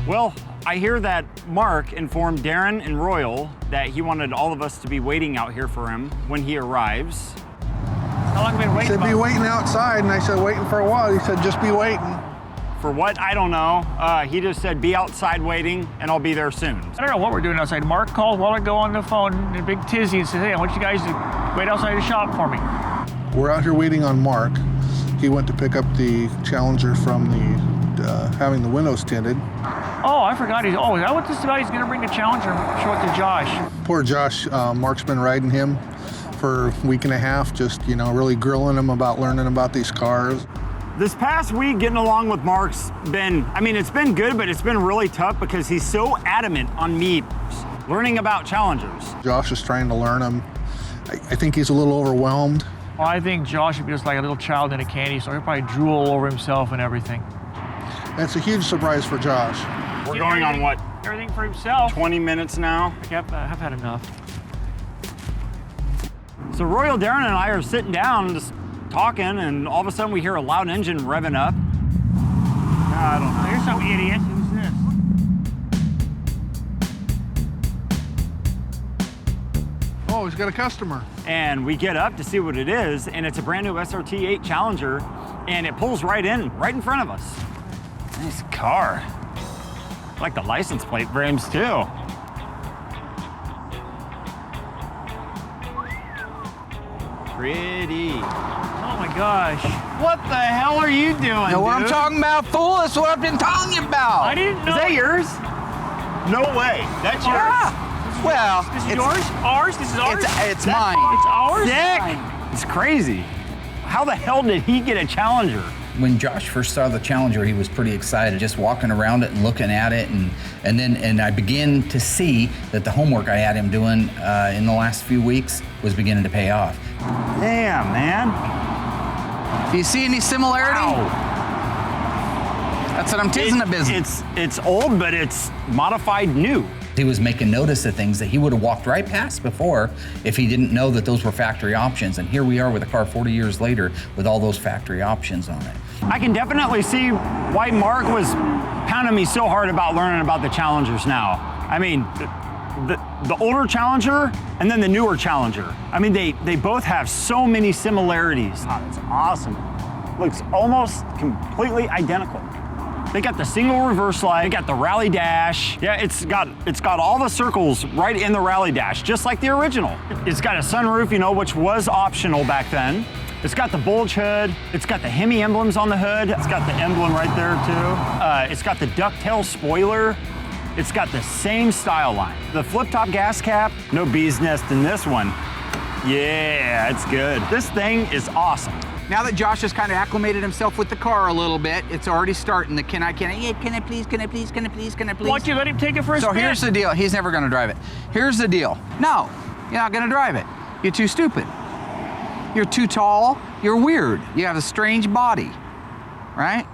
Well, I hear that Mark informed Darren and Royal that he wanted all of us to be waiting out here for him when he arrives. How long have you been waiting? He said be waiting outside, and I said waiting for a while. He said just be waiting. For what? I don't know. He just said be outside waiting, and I'll be there soon. I don't know what we're doing outside. Mark called while I go on the phone in a big tizzy and said, hey, I want you guys to wait outside the shop for me. We're out here waiting on Mark. He went to pick up the Challenger from the having the windows tinted. Oh, I forgot. Is that what this about? He's going to bring the Challenger and show it to Josh. Poor Josh. Mark's been riding him for a week and a half, just, you know, really grilling him about learning about these cars. This past week, getting along with Mark's been, I mean, it's been good, but it's been really tough because he's so adamant on me learning about Challengers. Josh is trying to learn them. I think he's a little overwhelmed. Well, I think Josh would be just like a little child in a candy store. He'll probably drool over himself and everything. That's a huge surprise for Josh. We're going on what? Everything for himself. 20 minutes now. Yep, I've had enough. So Royal, Darren, and I are sitting down just talking, and all of a sudden we hear a loud engine revving up. I don't know. There's some idiot. Who's this? Oh, he's got a customer. And we get up to see what it is, and it's a brand new SRT8 Challenger, and it pulls right in front of us. Nice car. I like the license plate frames too. Pretty. Oh my gosh. What the hell are you doing, Know what I'm dude? talking about, fool? That's what I've been telling you about. I didn't know. Is that yours? No way. That's yours. Yeah. Well, This is it's, yours? Ours? This is ours? It's mine. It's ours? Sick. It's crazy. How the hell did he get a Challenger? When Josh first saw the Challenger, he was pretty excited, just walking around it and looking at it, and I began to see that the homework I had him doing in the last few weeks was beginning to pay off. Damn, man. Do you see any similarity? Wow. That's what I'm teasing the business. It's old, but it's modified new. He was making notice of things that he would have walked right past before if he didn't know that those were factory options. And here we are with a car 40 years later with all those factory options on it. I can definitely see why Mark was pounding me so hard about learning about the Challengers now. I mean, the older Challenger and then the newer Challenger. I mean, they both have so many similarities. Oh, that's awesome. Looks almost completely identical. They got the single reverse light, they got the rally dash. Yeah, it's got all the circles right in the rally dash, just like the original. It's got a sunroof, you know, which was optional back then. It's got the bulge hood. It's got the Hemi emblems on the hood. It's got the emblem right there too. It's got the ducktail spoiler. It's got the same style line. The flip top gas cap, no bee's nest in this one. Yeah, it's good. This thing is awesome. Now that Josh has kind of acclimated himself with the car a little bit, it's already starting the can I please? Why don't you let him take it for a So spin? here's the deal. He's never going to drive it. Here's the deal. No, you're not going to drive it. You're too stupid. You're too tall. You're weird. You have a strange body, right?